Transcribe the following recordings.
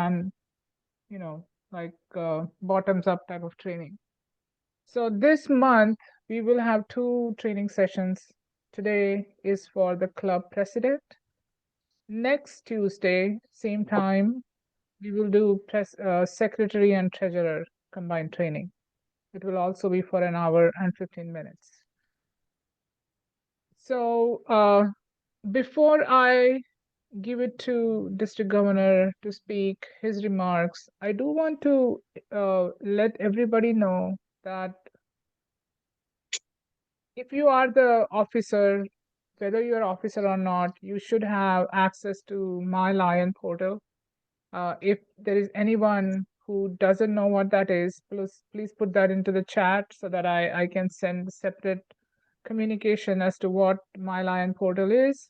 and like bottoms up type of training. So this month we will have 2 training sessions. Today is for the club president. Next Tuesday, same time, we will do secretary and treasurer combined training. It will also be for an hour and 15 minutes. So before I give it to district governor to speak his remarks, I do want to let everybody know that if you are the officer, whether you're officer or not, you should have access to My Lion portal. If there is anyone who doesn't know what that is, please put that into the chat so that I can send separate communication as to what My Lion portal is.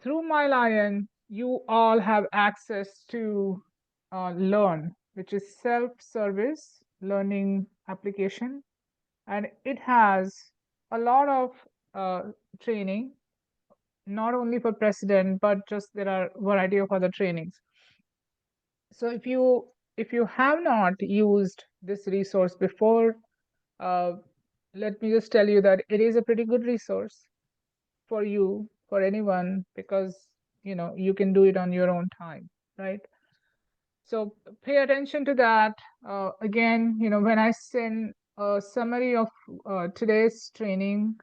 Through My Lion, you all have access to Learn, which is self-service learning application, and it has a lot of training, not only for president, but just there are a variety of other trainings. So if you have not used this resource before, let me just tell you that it is a pretty good resource for you, for anyone, because you can do it on your own time, right? So pay attention to that. Again, when I send a summary of today's training,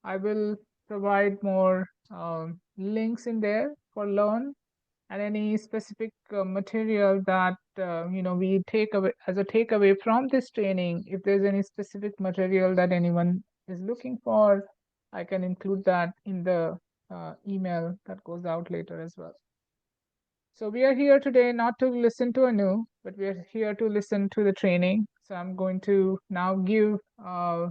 I will provide more links in there for Learn, and any specific material that we take away as a takeaway from this training. If there's any specific material that anyone is looking for, I can include that in the email that goes out later as well. So we are here today not to listen to Anu, but we are here to listen to the training. So I'm going to now give a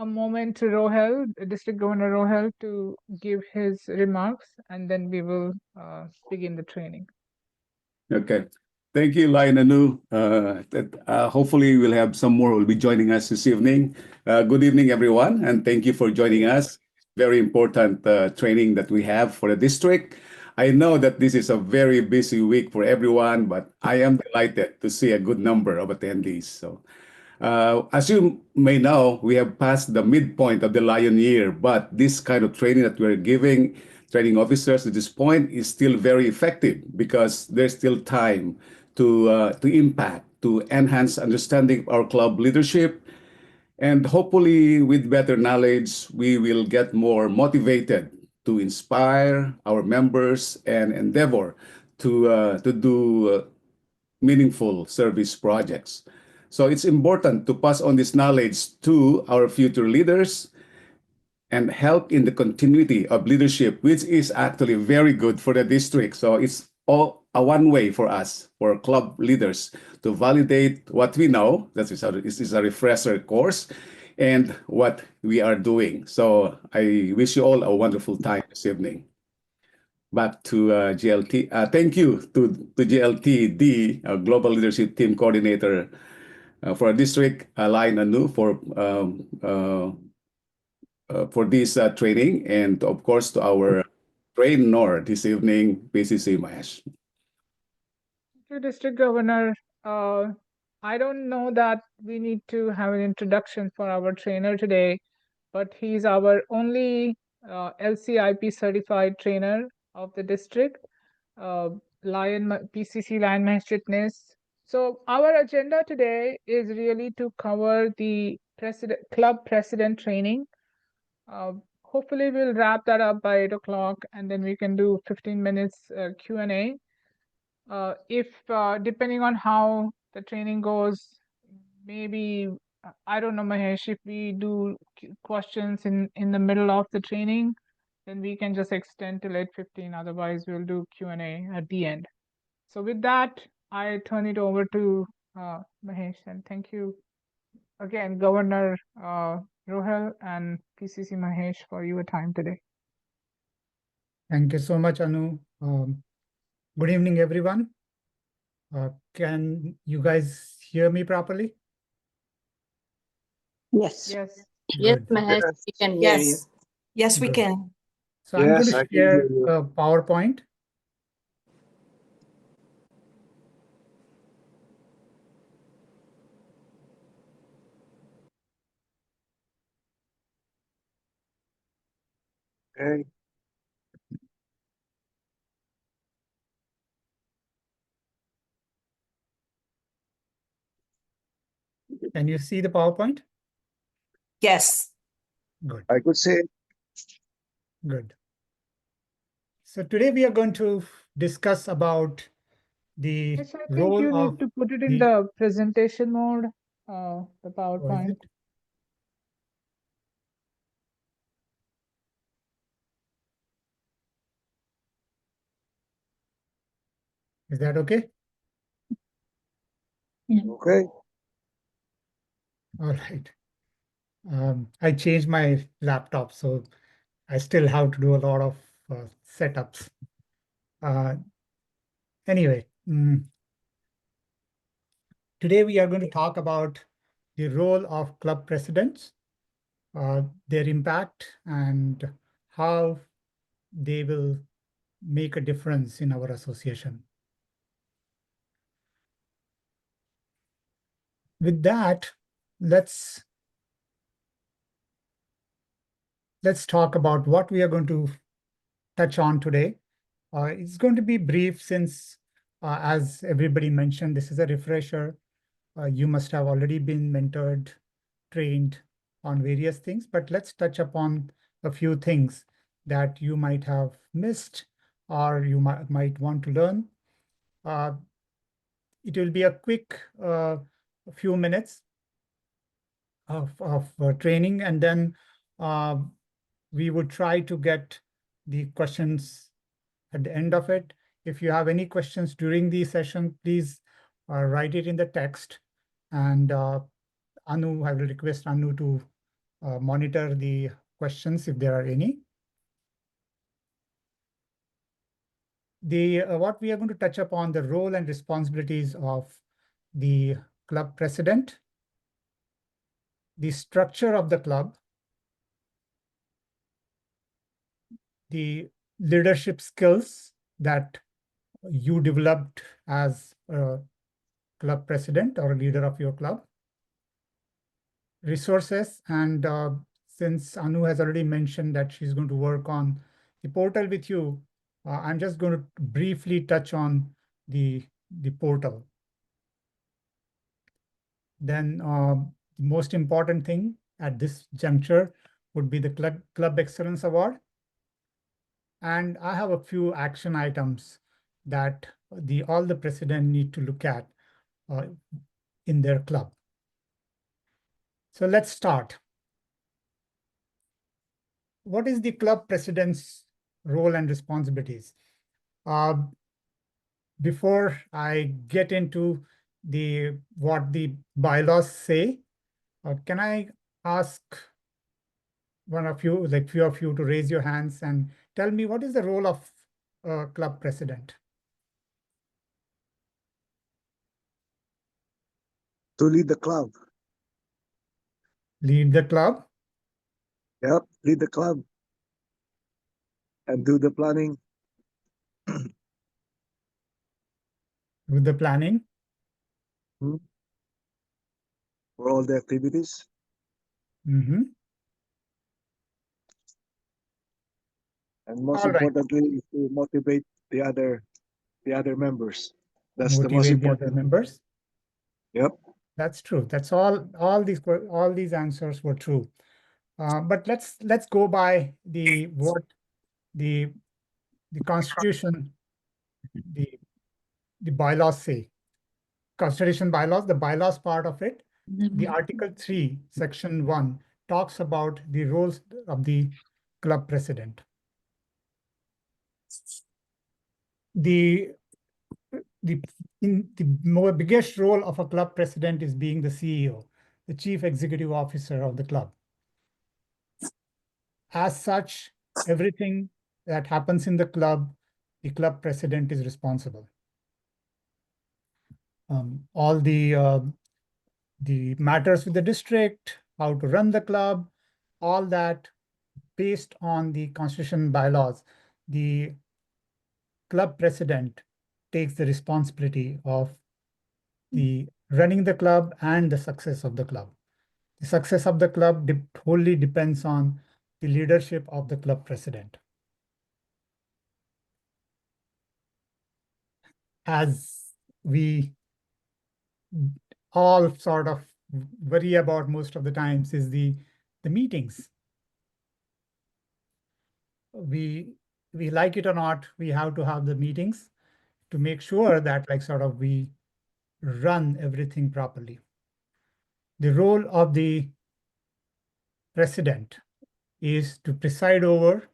moment to Rohel, District Governor Rohel, to give his remarks, and then we will begin the training. Okay. Thank you, Lion Anu. Hopefully we'll have some more will be joining us this evening. Good evening, everyone, and thank you for joining us. Very important training that we have for the district. I know that this is a very busy week for everyone, but I am delighted to see a good number of attendees. So, as you may know, we have passed the midpoint of the Lion Year, but this kind of training that we're giving training officers at this point is still very effective because there's still time to impact, to enhance understanding of our club leadership. And hopefully, with better knowledge, we will get more motivated to inspire our members and endeavor to do meaningful service projects. So it's important to pass on this knowledge to our future leaders and help in the continuity of leadership, which is actually very good for the district. So it's all a one way for us, for club leaders, to validate what we know. This is a refresher course and what we are doing. So I wish you all a wonderful time this evening. Back to GLT. Thank you to GLT, the Global Leadership Team Coordinator for our district, Lion Anu, for this training, and of course to our trainer this evening, PCC Mahesh. Thank you, District Governor. I don't know that we need to have an introduction for our trainer today, but he's our only LCIP certified trainer of the district, PCC Lion Mahesh Chitnis. So our agenda today is really to cover the club president training. Hopefully we'll wrap that up by 8 o'clock, and then we can do 15 minutes Q&A. If depending on how the training goes, maybe, I don't know, Mahesh, if we do questions in the middle of the training, then we can just extend till 8:15. Otherwise, we'll do Q&A at the end. So with that, I turn it over to Mahesh, and thank you again, Governor Rohel and PCC Mahesh, for your time today. Thank you so much, Anu. Good evening, everyone. Can you guys hear me properly? Yes. Yes. Yes, Good. Mahesh, we can hear you. Yes, we Good. can. So I'm going Yes, to I can share hear you. a PowerPoint. Okay. Can you see the PowerPoint? Yes. Good, I could say good. So today we are going to discuss about the Yes, I think role you of need to put it in the, the presentation mode, the what is PowerPoint. it? Is that okay? okay. All right. I changed my laptop, so I still have to do a lot of setups. Anyway, today we are going to talk about the role of club presidents, their impact, and how they will make a difference in our association. With that, let's talk about what we are going to touch on today. It's going to be brief since, as everybody mentioned, this is a refresher. You must have already been mentored, trained on various things, but let's touch upon a few things that you might have missed or you might want to learn. It will be a quick few minutes of training, and then we would try to get the questions at the end of it. If you have any questions during the session, please write it in the text. And Anu, I will request Anu to monitor the questions if there are any. What we are going to touch upon the role and responsibilities of the club president, the structure of the club, the leadership skills that you developed as a club president or a leader of your club, resources, and since Anu has already mentioned that she's going to work on the portal with you, I'm just going to briefly touch on the portal. Then the most important thing at this juncture would be the Club Excellence Award. And I have a few action items that all the president need to look at in their club. So let's start. What is the club president's role and responsibilities? Before I get into what the bylaws say, can I ask one of you, like few of you, to raise your hands and tell me what is the role of club president? To lead the club. Lead the club. Yep, lead the club. And do the planning. Do the planning. For all the activities. Mm-hmm. And most All right. importantly, is to motivate the other members. That's the most Motivate the other important. members. Yep. That's true. That's all these answers were true. But let's go by what the Constitution, the bylaws say. Constitution bylaws, the bylaws part of it, the Article 3, Section 1 talks about the roles of the club president. The biggest role of a club president is being the CEO, the chief executive officer of the club. As such, everything that happens in the club president is responsible. All the matters with the district, how to run the club, all that based on the constitution bylaws, the club president takes the responsibility of the running the club and the success of the club. The success of the club wholly depends on the leadership of the club president. As we all sort of worry about most of the times is the meetings. We like it or not, we have to have the meetings to make sure that like sort of we run everything properly. The role of the president is to preside over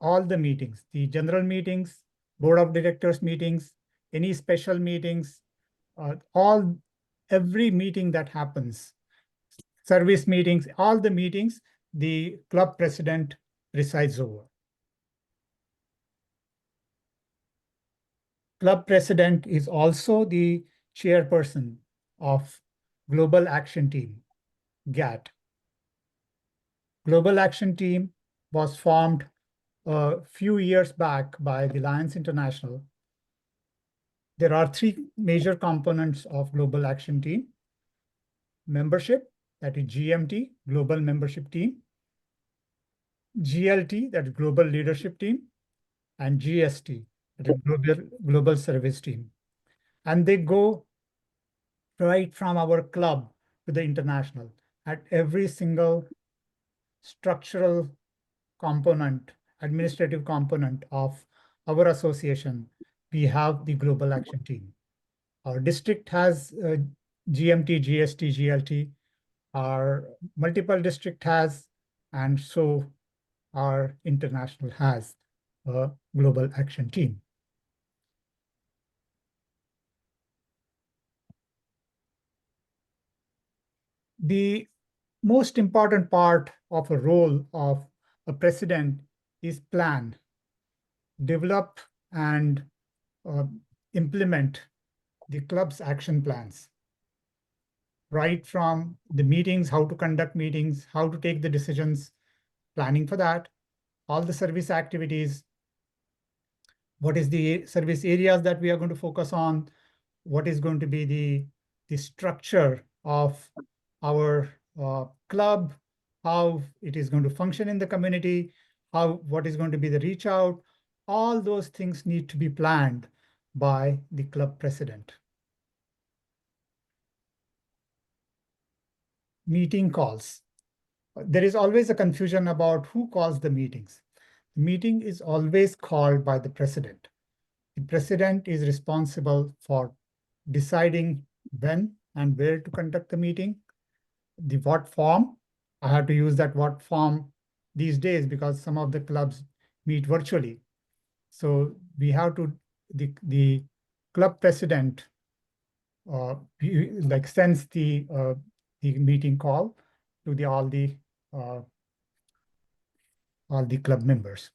all the meetings, the general meetings, board of directors meetings, any special meetings, every meeting that happens, service meetings, all the meetings, the club president presides over. Club president is also the chairperson of Global Action Team, GAT. Global Action Team was formed a few years back by the Lions International. There are three major components of Global Action Team. Membership, that is GMT, Global Membership Team. GLT, that is Global Leadership Team. And GST, that is Global Service Team. And they go right from our club to the international. At every single structural component, administrative component of our association, we have the Global Action Team. Our district has GMT, GST, GLT. Our multiple district has, and so our international has a Global Action Team. The most important part of a role of a president is plan, develop and implement the club's action plans. Right from the meetings, how to conduct meetings, how to take the decisions, planning for that, all the service activities, what is the service areas that we are going to focus on, what is going to be the structure of our club, how it is going to function in the community, what is going to be the reach out. All those things need to be planned by the club president. Meeting calls. There is always a confusion about who calls the meetings. The meeting is always called by the president. The president is responsible for deciding when and where to conduct the meeting, the what form. I have to use that what form these days because some of the clubs meet virtually. So we have to, the club president sends the meeting call to all the club members.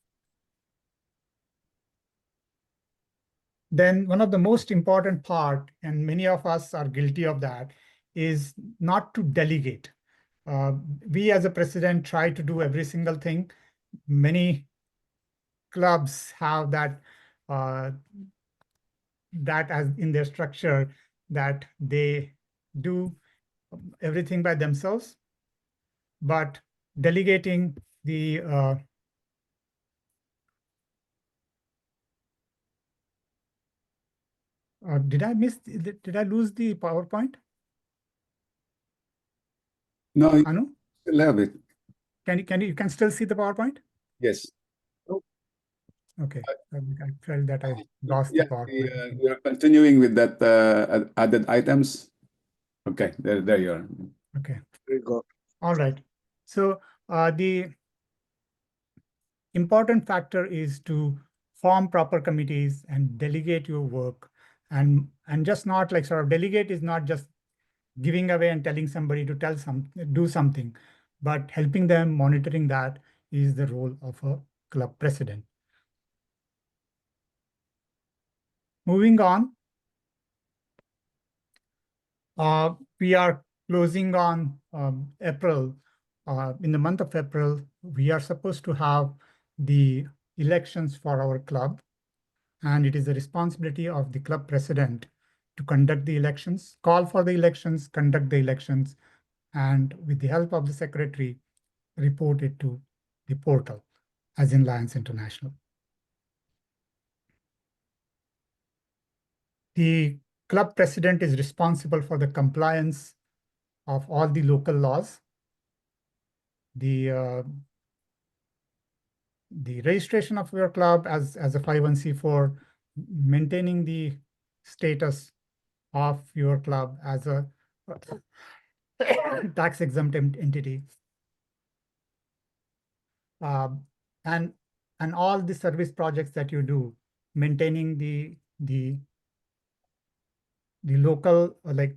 Then one of the most important part, and many of us are guilty of that, is not to delegate. We as a president try to do every single thing. Many clubs have that as in their structure that they do everything by themselves, but delegating the did I lose the PowerPoint? No, you Anu, still have it. you can still see the PowerPoint? Yes. Okay, I felt that I lost the PowerPoint. We are continuing with that added items. Okay, there you are. Okay. There you go. All right. So the important factor is to form proper committees and delegate your work, and just not like sort of delegate is not just giving away and telling somebody to do something, but helping them, monitoring that is the role of a club president. Moving on, we are closing on April. In the month of April, we are supposed to have the elections for our club, and it is the responsibility of the club president to conduct the elections, call for the elections, conduct the elections, and with the help of the secretary, report it to the portal, as in Lions International. The club president is responsible for the compliance of all the local laws. The registration of your club as a 501(c)(4), maintaining the status of your club as a tax exempt entity, and all the service projects that you do, maintaining the local, like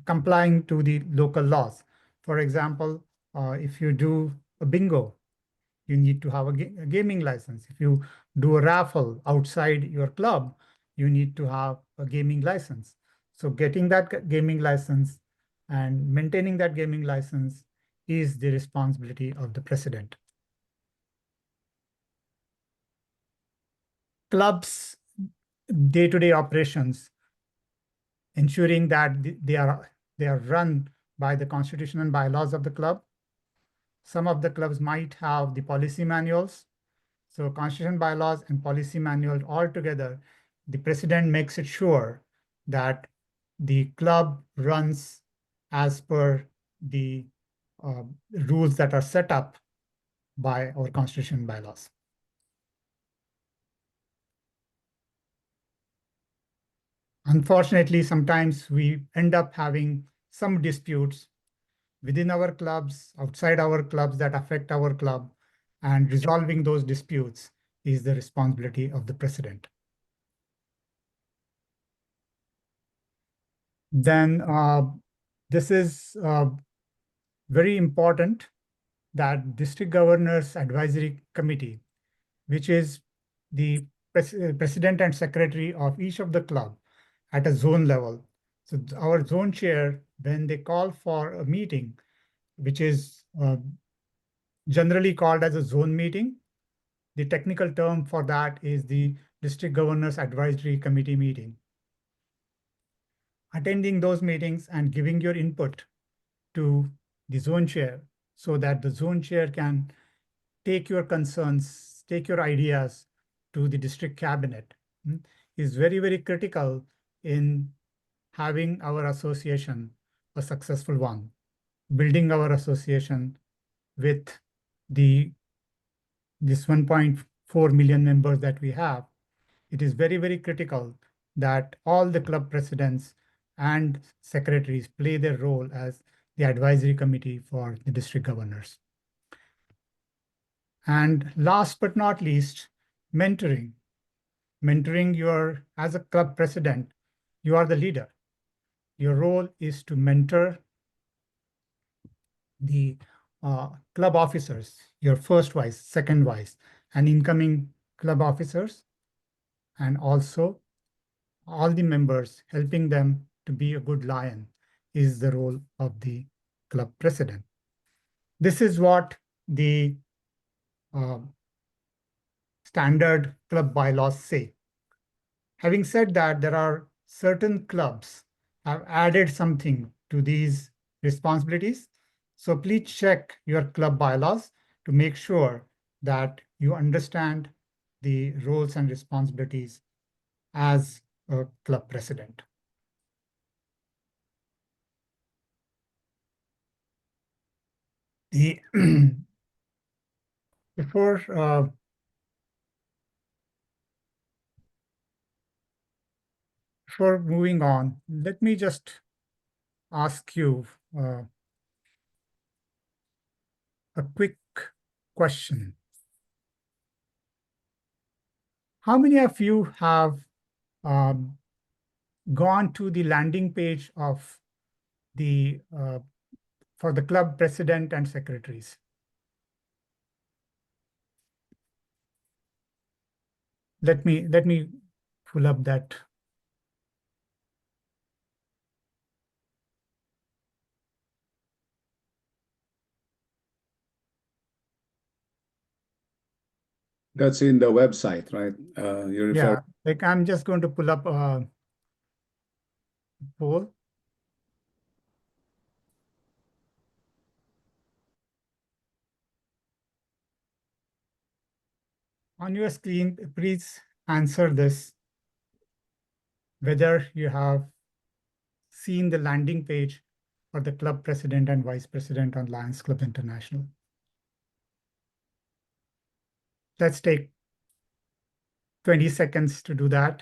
complying to the local laws. For example, if you do a bingo, you need to have a gaming license. If you do a raffle outside your club, you need to have a gaming license. So getting that gaming license and maintaining that gaming license is the responsibility of the president. Clubs' day-to-day operations, ensuring that they are run by the constitution and bylaws of the club. Some of the clubs might have the policy manuals. So constitution, bylaws, and policy manual all together, the president makes it sure that the club runs as per the rules that are set up by our constitution and bylaws. Unfortunately, sometimes we end up having some disputes within our clubs, outside our clubs, that affect our club, and resolving those disputes is the responsibility of the president. Then this is very important that District Governors Advisory Committee, which is the president and secretary of each of the club at a zone level. So our zone chair, when they call for a meeting, which is generally called as a zone meeting, the technical term for that is the District Governors Advisory Committee meeting. Attending those meetings and giving your input to the zone chair so that the zone chair can take your concerns, take your ideas to the district cabinet is very, very critical in having our association a successful one, building our association with this 1.4 million members that we have. It is very, very critical that all the club presidents and secretaries play their role as the advisory committee for the district governors. And last but not least, mentoring. Mentoring, as a club president, you are the leader. Your role is to mentor the club officers, your first vice, second vice, and incoming club officers, and also all the members, helping them to be a good lion is the role of the club president. This is what the standard club bylaws say. Having said that, there are certain clubs have added something to these responsibilities. So please check your club bylaws to make sure that you understand the roles and responsibilities as a club president. Before moving on, let me just ask you a quick question. How many of you have gone to the landing page of the for the club president and secretaries? Let me pull up that. That's in the website, right? You refer. Yeah, like I'm just going to pull up a poll. On your screen, please answer this, whether you have seen the landing page for the club president and vice president on Lions Club International. Let's take 20 seconds to do that.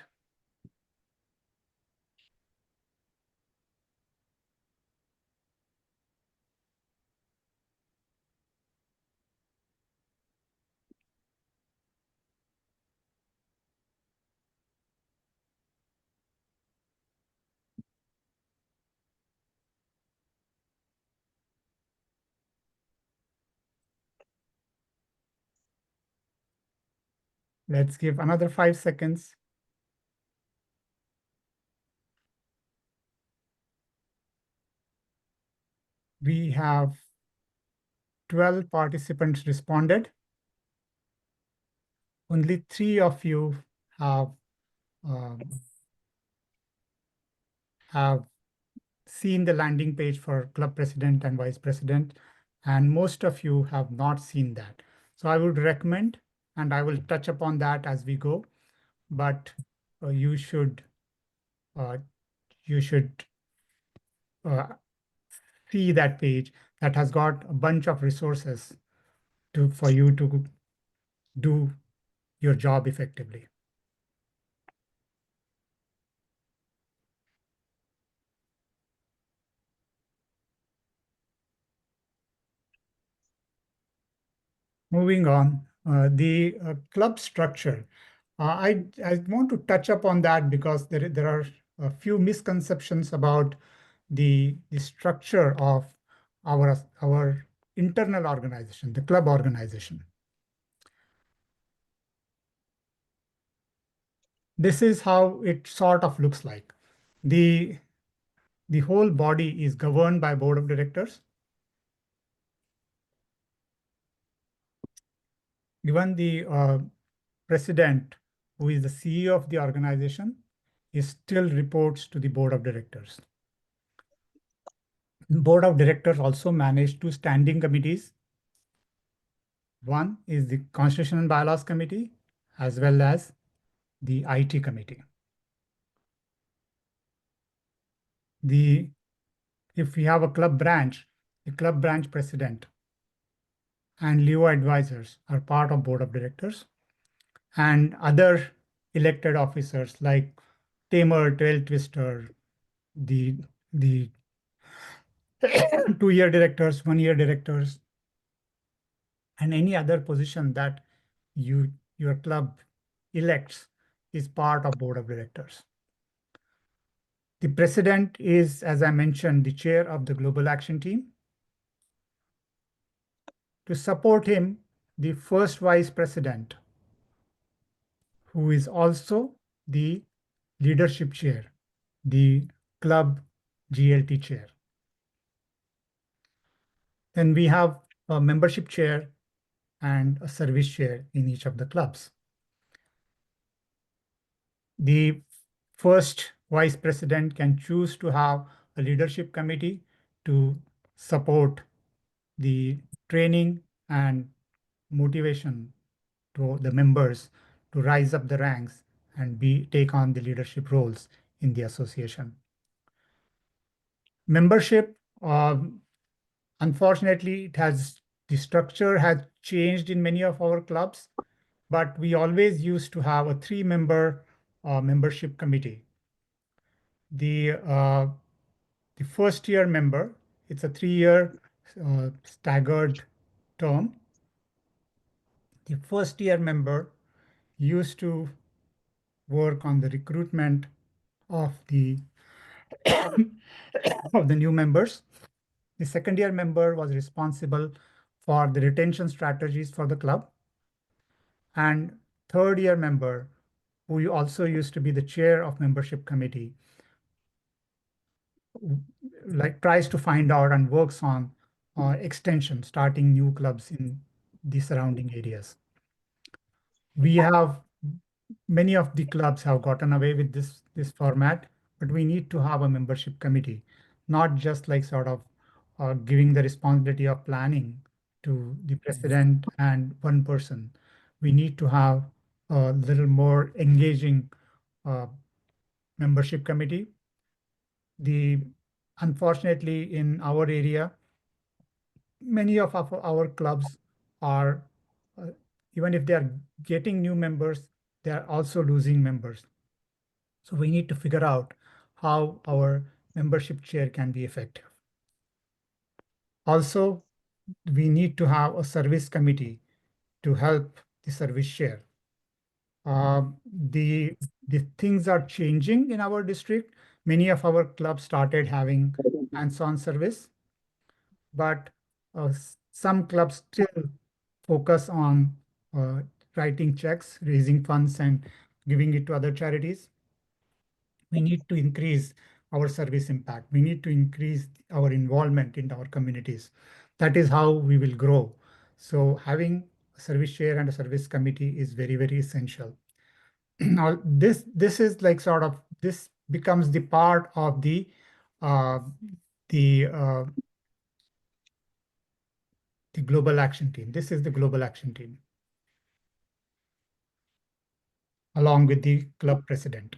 Let's give another 5 seconds. We have 12 participants responded. Only 3 of you have seen the landing page for club president and vice president, and most of you have not seen that. So I would recommend, and I will touch upon that as we go, but you should see that page that has got a bunch of resources for you to do your job effectively. Moving on, the club structure. I want to touch upon that because there are a few misconceptions about the structure of our internal organization, the club organization. This is how it sort of looks like. The whole body is governed by board of directors. Even the president, who is the CEO of the organization, still reports to the board of directors. Board of directors also manage 2 standing committees. One is the Constitution and Bylaws Committee, as well as the IT committee. If we have a club branch, the club branch president and Leo advisors are part of board of directors, and other elected officers like tamer, tail twister, the 2-year directors, 1-year directors, and any other position that your club elects is part of board of directors. The president is, as I mentioned, the chair of the Global Action Team. To support him, the first vice president, who is also the leadership chair, the club GLT chair. Then we have a membership chair and a service chair in each of the clubs. The first vice president can choose to have a leadership committee to support the training and motivation to the members to rise up the ranks and take on the leadership roles in the association. Membership, unfortunately, the structure has changed in many of our clubs, but we always used to have a 3-member membership committee. The first year member, it's a 3-year staggered term. The first year member used to work on the recruitment of the of the new members. The second year member was responsible for the retention strategies for the club. And third year member, who also used to be the chair of membership committee, tries to find out and works on extension, starting new clubs in the surrounding areas. Many of the clubs have gotten away with this format, but we need to have a membership committee, not just sort of giving the responsibility of planning to the president and one person, we need to have a little more engaging membership committee. Unfortunately, in our area, many of our clubs are, even if they are getting new members, they are also losing members. So we need to figure out how our membership chair can be effective. Also, we need to have a service committee to help the service chair. The things are changing in our district. Many of our clubs started having hands-on service, but some clubs still focus on writing checks, raising funds, and giving it to other charities. We need to increase our service impact. We need to increase our involvement in our communities. That is how we will grow. So having a service chair and a service committee is very, very essential. Now, this is like sort of, this becomes the part of the global action team. This is the global action team, along with the club president.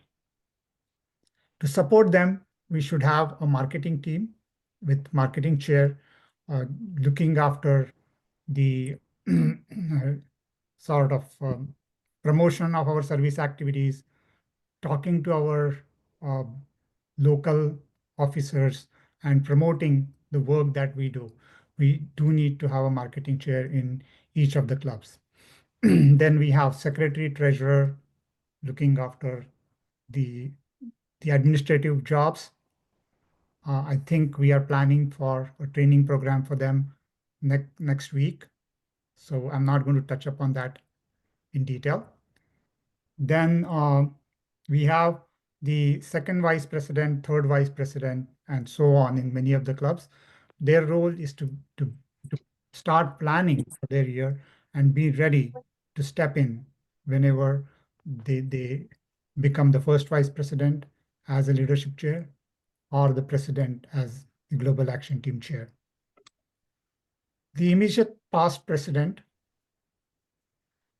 To support them, we should have a marketing team with marketing chair looking after the sort of promotion of our service activities, talking to our local officers and promoting the work that we do. We do need to have a marketing chair in each of the clubs. Then we have secretary, treasurer looking after the administrative jobs. I think we are planning for a training program for them next week. So I'm not going to touch upon that in detail. Then we have the second vice president, third vice president, and so on in many of the clubs. Their role is to start planning for their year and be ready to step in whenever they become the first vice president as a leadership chair or the president as the global action team chair. The immediate past president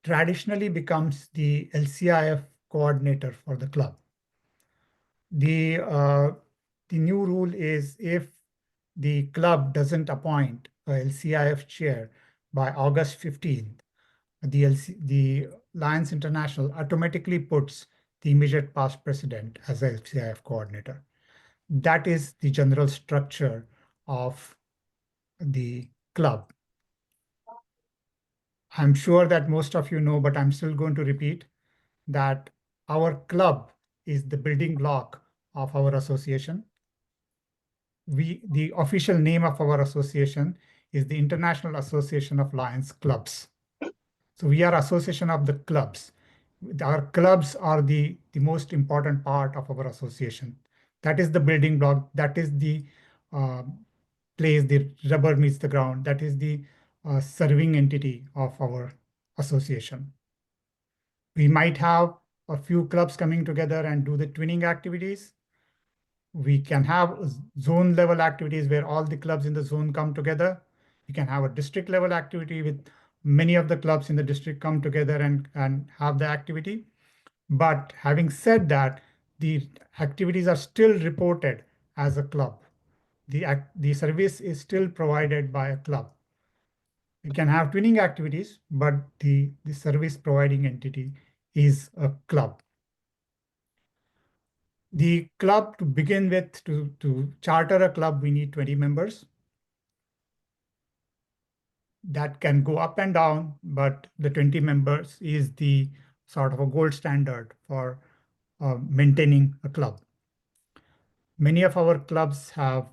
traditionally becomes the LCIF coordinator for the club. The new rule is if the club doesn't appoint a LCIF chair by August 15th, the Lions International automatically puts the immediate past president as a LCIF coordinator. That is the general structure of the club. I'm sure that most of you know, but I'm still going to repeat that our club is the building block of our association. The official name of our association is the International Association of Lions Clubs. So we are association of the clubs. Our clubs are the most important part of our association. That is the building block. That is the place the rubber meets the ground. That is the serving entity of our association. We might have a few clubs coming together and do the twinning activities. We can have zone level activities where all the clubs in the zone come together. We can have a district level activity with many of the clubs in the district come together and have the activity. But having said that, the activities are still reported as a club. The service is still provided by a club. We can have twinning activities, but the service providing entity is a club. The club, to begin with, to charter a club, we need 20 members. That can go up and down, but the 20 members is the sort of a gold standard for maintaining a club. Many of our clubs have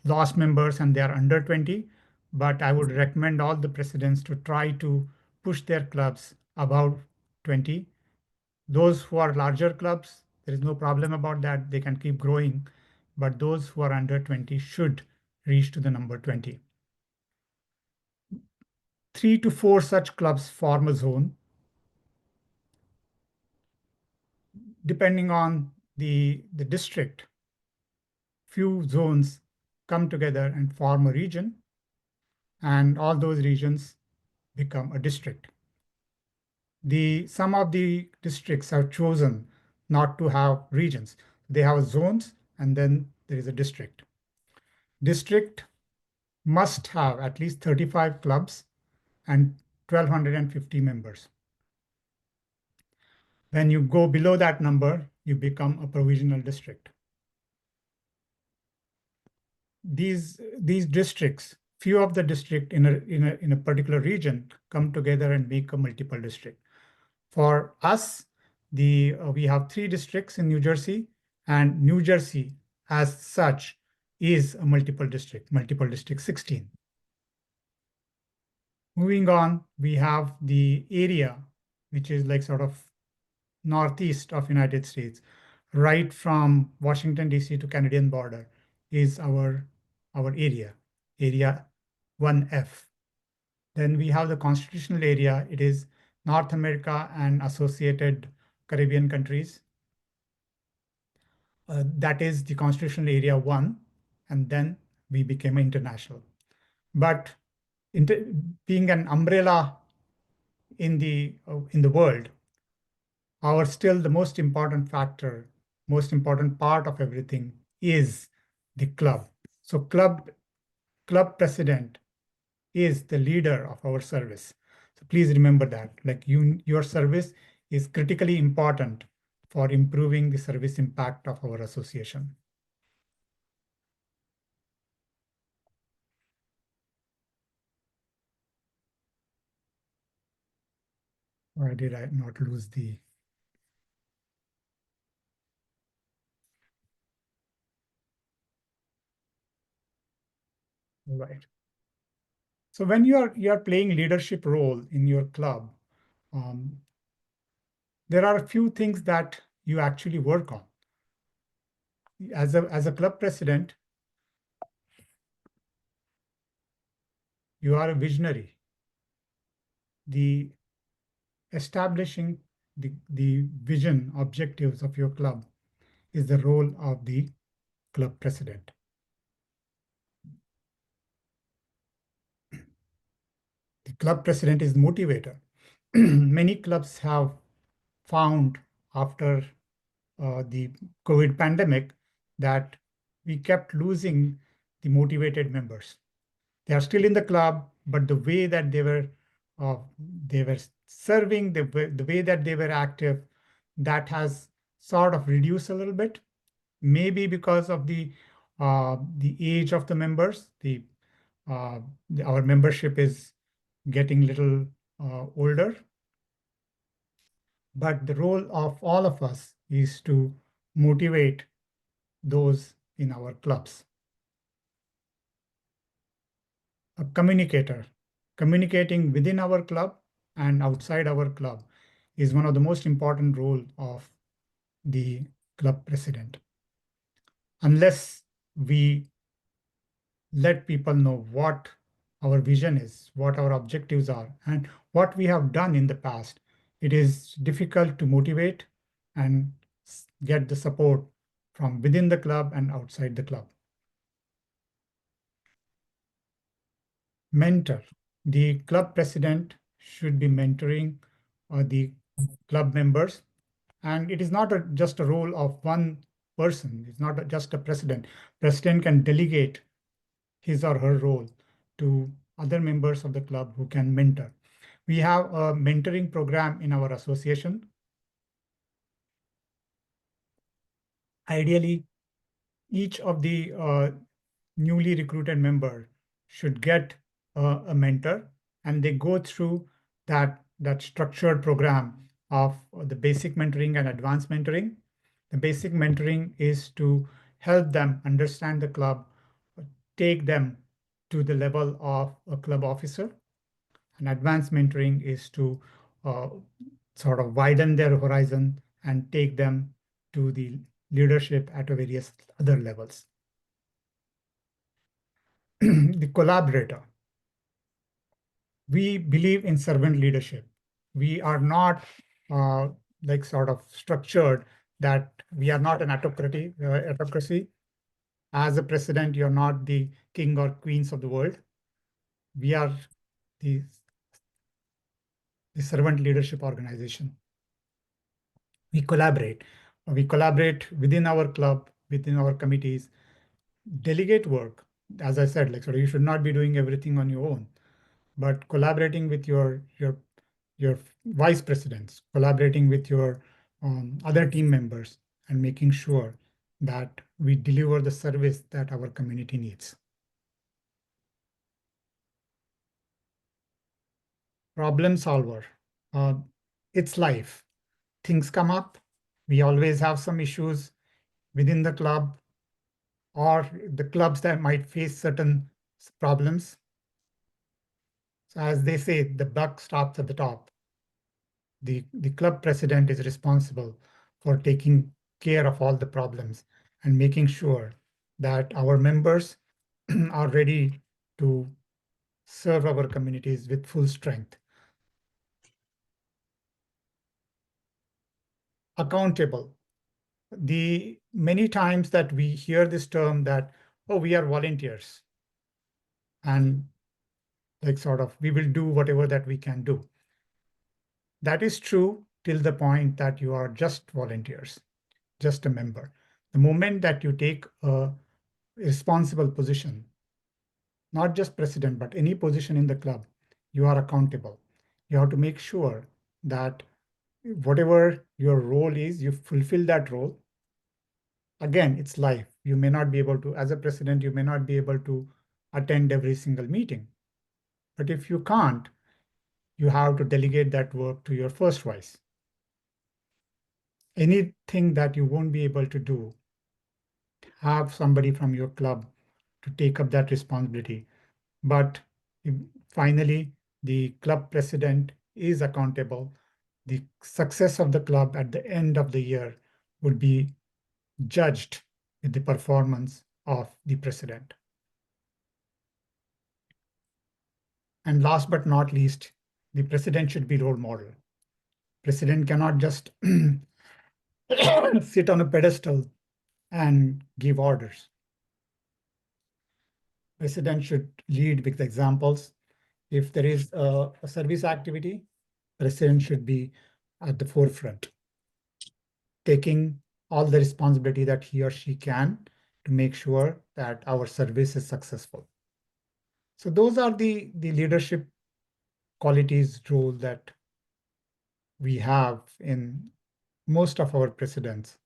lost members and they are under 20, but I would recommend all the presidents to try to push their clubs above 20. Those who are larger clubs, there is no problem about that. They can keep growing, but those who are under 20 should reach to the number 20. 3 to 4 such clubs form a zone. Depending on the district, few zones come together and form a region, and all those regions become a district. some of the districts have chosen not to have regions. They have zones and then there is a district. District must have at least 35 clubs and 1,250 members. When you go below that number, you become a provisional district. These districts, few of the district in a particular region come together and make a multiple district. For us, we have 3 districts in New Jersey, and New Jersey as such is a multiple district 16. Moving on, we have the area, which is like sort of northeast of United States, right from Washington, D.C. to Canadian border is our area 1F. Then we have the constitutional area. It is North America and associated Caribbean countries. That is the constitutional area 1, and then we became international. But being an umbrella in the world, the most important factor, most important part of everything is the club. So club president is the leader of our service. So please remember that, like your service is critically important for improving the service impact of our association. Or did I not lose the? Right. So when you are playing leadership role in your club, there are a few things that you actually work on. As a club president, you are a visionary. The establishing the vision, objectives of your club is the role of the club president. The club president is motivator. Many clubs have found after the COVID pandemic that we kept losing the motivated members. They are still in the club, but the way that they were serving, the way that they were active, that has sort of reduced a little bit. Maybe because of the age of the members, our membership is getting little older. But the role of all of us is to motivate those in our clubs. A communicator, communicating within our club and outside our club is one of the most important roles of the club president. Unless we let people know what our vision is, what our objectives are, and what we have done in the past, it is difficult to motivate and get the support from within the club and outside the club. Mentor. The club president should be mentoring the club members. And it is not just a role of one person. It's not just a president. President can delegate his or her role to other members of the club who can mentor. We have a mentoring program in our association. Ideally, each of the newly recruited member should get a mentor, and they go through that structured program of the basic mentoring and advanced mentoring. The basic mentoring is to help them understand the club, take them to the level of a club officer. And advanced mentoring is to sort of widen their horizon and take them to the leadership at various other levels. The collaborator. We believe in servant leadership. We are not like sort of structured that we are not an autocracy. As a president, you're not the king or queens of the world. We are the the servant leadership organization. We collaborate. We collaborate within our club, within our committees, delegate work. As I said, like, sort of, you should not be doing everything on your own, but collaborating with your vice presidents, collaborating with your other team members, and making sure that we deliver the service that our community needs. Problem solver. It's life. Things come up. We always have some issues within the club or the clubs that might face certain problems. So as they say, the buck stops at the top. The club president is responsible for taking care of all the problems and making sure that our members are ready to serve our communities with full strength. Accountable. The many times that we hear this term that, oh, we are volunteers, and like sort of we will do whatever that we can do. That is true till the point that you are just volunteers, just a member. The moment that you take a responsible position, not just president, but any position in the club, you are accountable. You have to make sure that whatever your role is, you fulfill that role. Again, it's life. You may not be able to, as a president, you may not be able to attend every single meeting. But if you can't, you have to delegate that work to your first vice. Anything that you won't be able to do, have somebody from your club to take up that responsibility. But finally, the club president is accountable. The success of the club at the end of the year would be judged with the performance of the president. And last but not least, the president should be role model. President cannot just sit on a pedestal and give orders. President should lead with examples. If there is a service activity, president should be at the forefront, taking all the responsibility that he or she can to make sure that our service is successful. So those are the leadership qualities role that we have in most of our presidents.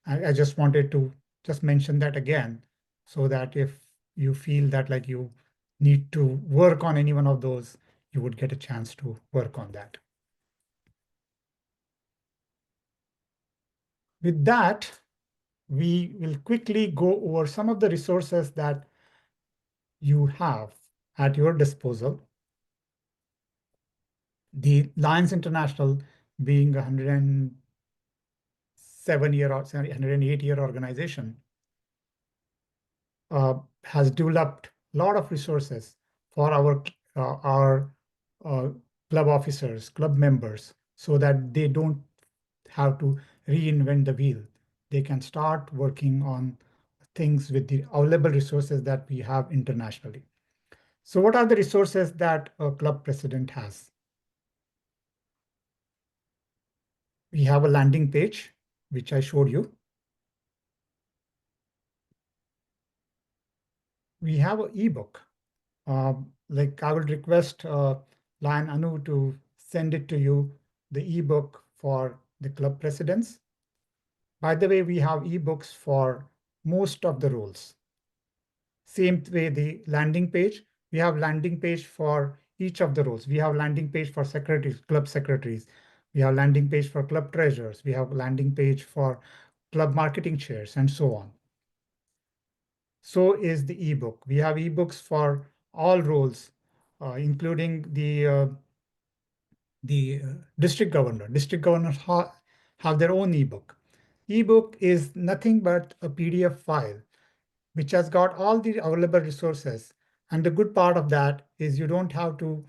I just wanted to just mention that again, so that if you feel that like you need to work on any one of those, you would get a chance to work on that. With that, we will quickly go over some of the resources that you have at your disposal. The Lions International, being a 108-year organization, has developed a lot of resources for our club officers, club members, so that they don't have to reinvent the wheel. They can start working on things with the available resources that we have internationally. So what are the resources that a club president has? We have a landing page, which I showed you. We have an ebook. Like I would request Lion Anu to send it to you, the ebook for the club presidents. By the way, we have ebooks for most of the roles. Same way, the landing page, we have landing page for each of the roles. We have landing page for secretaries, club secretaries. We have landing page for club treasurers. We have landing page for club marketing chairs and so on. So is the ebook. We have ebooks for all roles, including the district governor. District governors have their own ebook. Ebook is nothing but a PDF file, which has got all the available resources. And the good part of that is you don't have to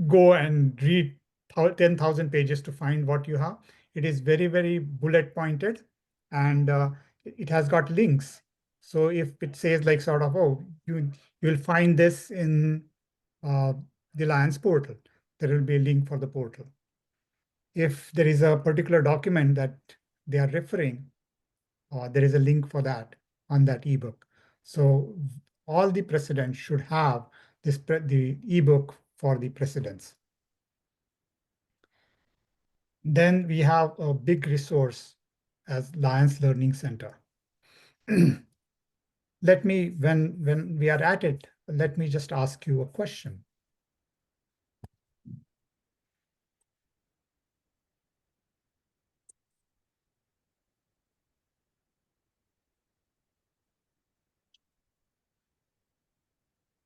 go and read 10,000 pages to find what you have. It is very, very bullet pointed, and it has got links. So if it says like sort of, oh, you'll find this in the Lions portal, there will be a link for the portal. If there is a particular document that they are referring, there is a link for that on that ebook. So all the presidents should have the ebook for the presidents. Then we have a big resource as Lions Learning Center. Let me, when we are at it, let me just ask you a question.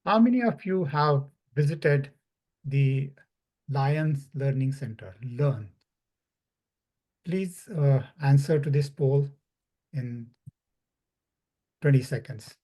How many of you have visited the Lions Learning Center, Learn? Please answer to this poll in 20 seconds.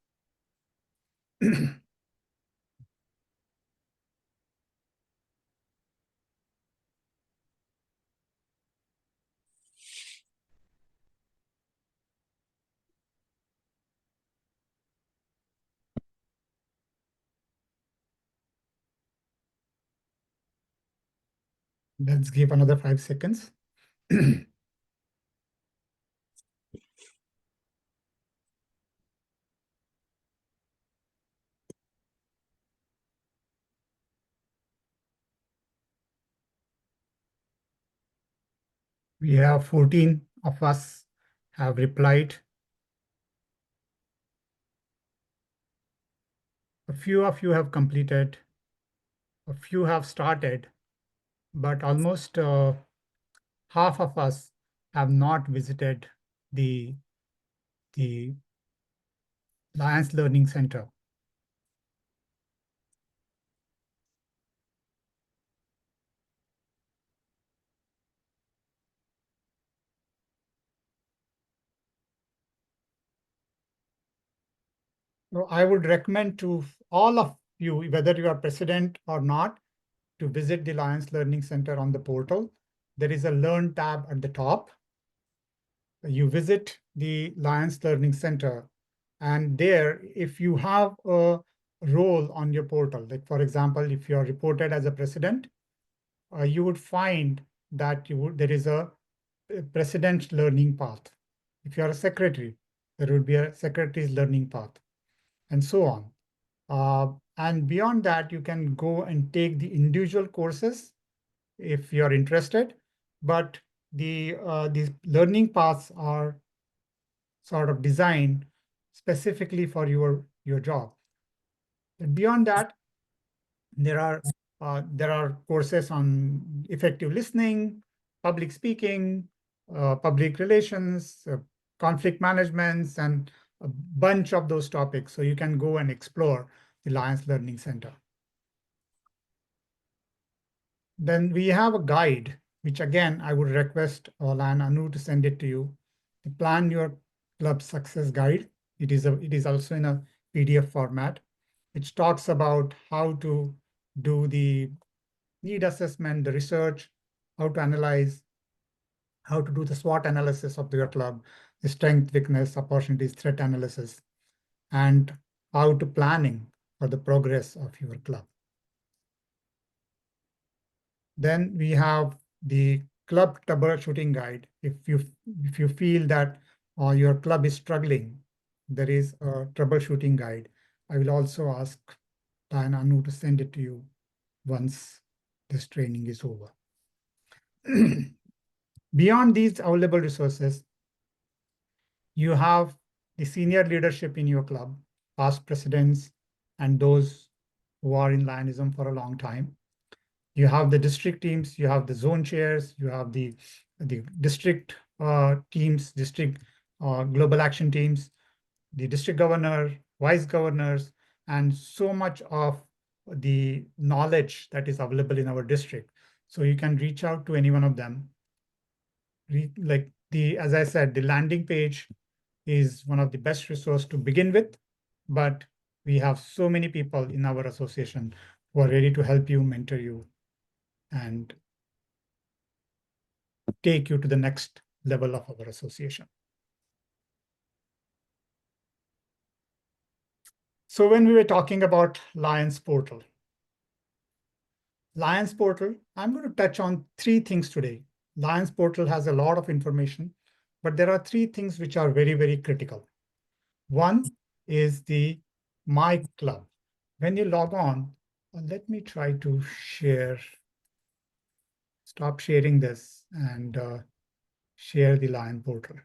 Let's give another 5 seconds. We have 14 of us have replied. A few of you have completed, a few have started, but almost half of us have not visited the Lions Learning Center. So I would recommend to all of you, whether you are president or not, to visit the Lions Learning Center on the portal. There is a Learn tab at the top. You visit the Lions Learning Center, and there, if you have a role on your portal, like for example, if you are reported as a president, you would find that there is a president learning path. If you are a secretary, there would be a secretary's learning path, and so on. And beyond that, you can go and take the individual courses if you're interested, but these learning paths are sort of designed specifically for your job. And beyond that, there are courses on effective listening, public speaking, public relations, conflict management, and a bunch of those topics. So you can go and explore the Lions Learning Center. Then we have a guide, which again, I would request Lan Anu to send it to you. The Plan Your Club Success Guide. It is also in a PDF format, which talks about how to do the need assessment, the research, how to analyze, how to do the SWOT analysis of your club, the strength, weakness, opportunities, threat analysis, and how to planning for the progress of your club. Then we have the club troubleshooting guide. If you feel that your club is struggling, there is a troubleshooting guide. I will also ask Diane Anu to send it to you once this training is over. Beyond these available resources, you have the senior leadership in your club, past presidents, and those who are in Lionism for a long time. You have the district teams, you have the zone chairs, you have the district teams, district global action teams, the district governor, vice governors, and so much of the knowledge that is available in our district. So you can reach out to any one of them. As I said, the landing page is one of the best resources to begin with, but we have so many people in our association who are ready to help you, mentor you, and take you to the next level of our association. So when we were talking about Lions Portal, Lions Portal, I'm going to touch on 3 things today. Lions Portal has a lot of information, but there are 3 things which are very, very critical. One is the My Club. When you log on, let me try to stop sharing this and share the Lion Portal.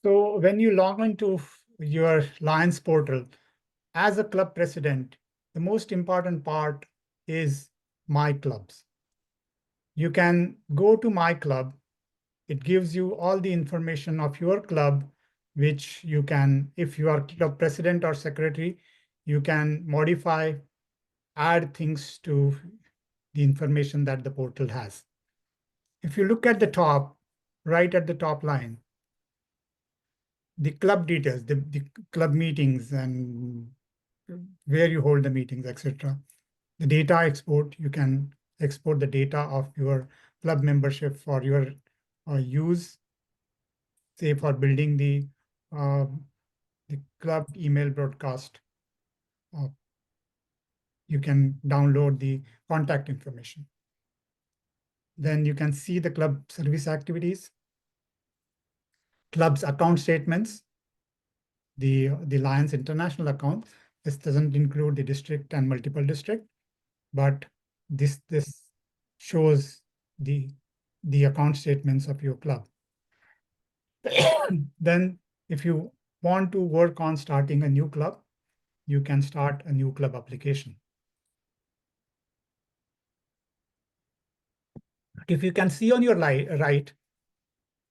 So when you log into your Lions Portal, as a club president, the most important part is My Clubs. You can go to My Club. It gives you all the information of your club, which you can, if you are club president or secretary, you can modify, add things to the information that the portal has. If you look at the top, right at the top line, the club details, the club meetings and where you hold the meetings, etc. The data export, you can export the data of your club membership for your use, say for building the club email broadcast. You can download the contact information. Then you can see the club service activities, club's account statements, the Lions International account. This doesn't include the district and multiple district, but this shows the account statements of your club. Then if you want to work on starting a new club, you can start a new club application. If you can see on your right,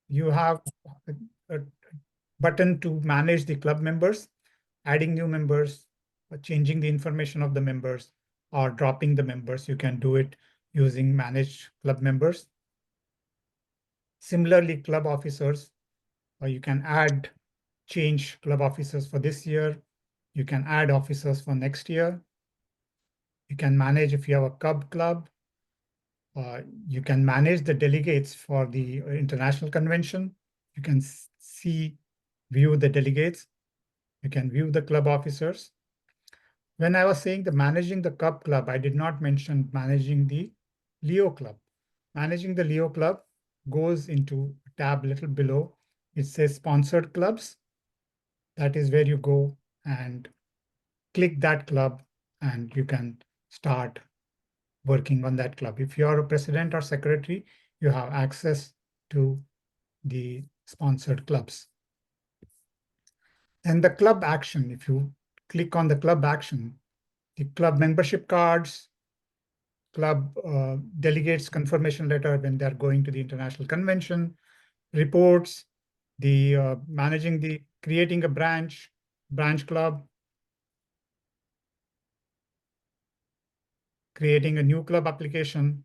you have a button to manage the club members, adding new members, changing the information of the members, or dropping the members. You can do it using manage club members. Similarly, club officers, you can change club officers for this year. You can add officers for next year. You can manage if you have a club. You can manage the delegates for the international convention. You can view the delegates. You can view the club officers. When I was saying the managing the club, I did not mention managing the Leo club. Managing the Leo club goes into a tab a little below. It says sponsored clubs. That is where you go and click that club and you can start working on that club. If you are a president or secretary, you have access to the sponsored clubs. And the club action, if you click on the club action, the club membership cards, club delegates confirmation letter when they're going to the international convention, reports, the creating a branch club, creating a new club application,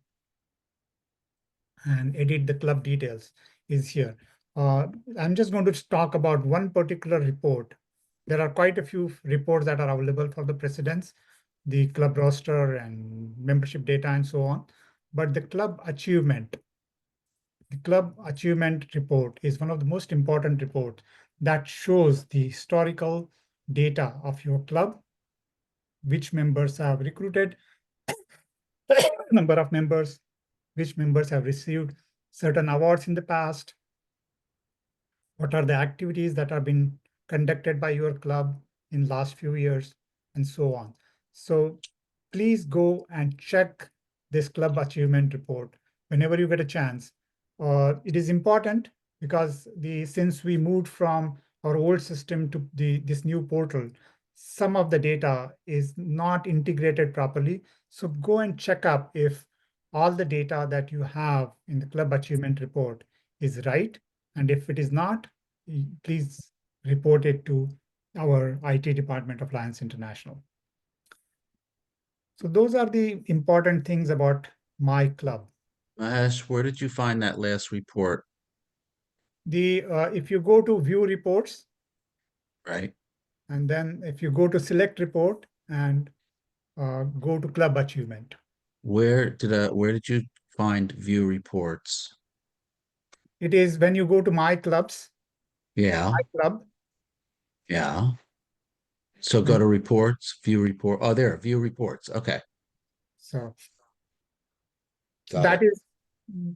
and edit the club details is here. I'm just going to talk about one particular report. There are quite a few reports that are available for the presidents, the club roster and membership data and so on. But the club achievement report is one of the most important reports that shows the historical data of your club, which members have recruited, number of members, which members have received certain awards in the past, what are the activities that have been conducted by your club in last few years, and so on. So please go and check this club achievement report whenever you get a chance. It is important because since we moved from our old system to this new portal, some of the data is not integrated properly. So go and check up if all the data that you have in the club achievement report is right. And if it is not, please report it to our IT department of Lions International. So those are the important things about my club. Mahesh, where did you find that last report, If you go to view reports, right? and then if you go to select report and go to club achievement. Where did you find view reports? It is when you go to my clubs, Yeah, my club, yeah. So go to reports, view report. Oh, there, view reports. Okay, so got that it. is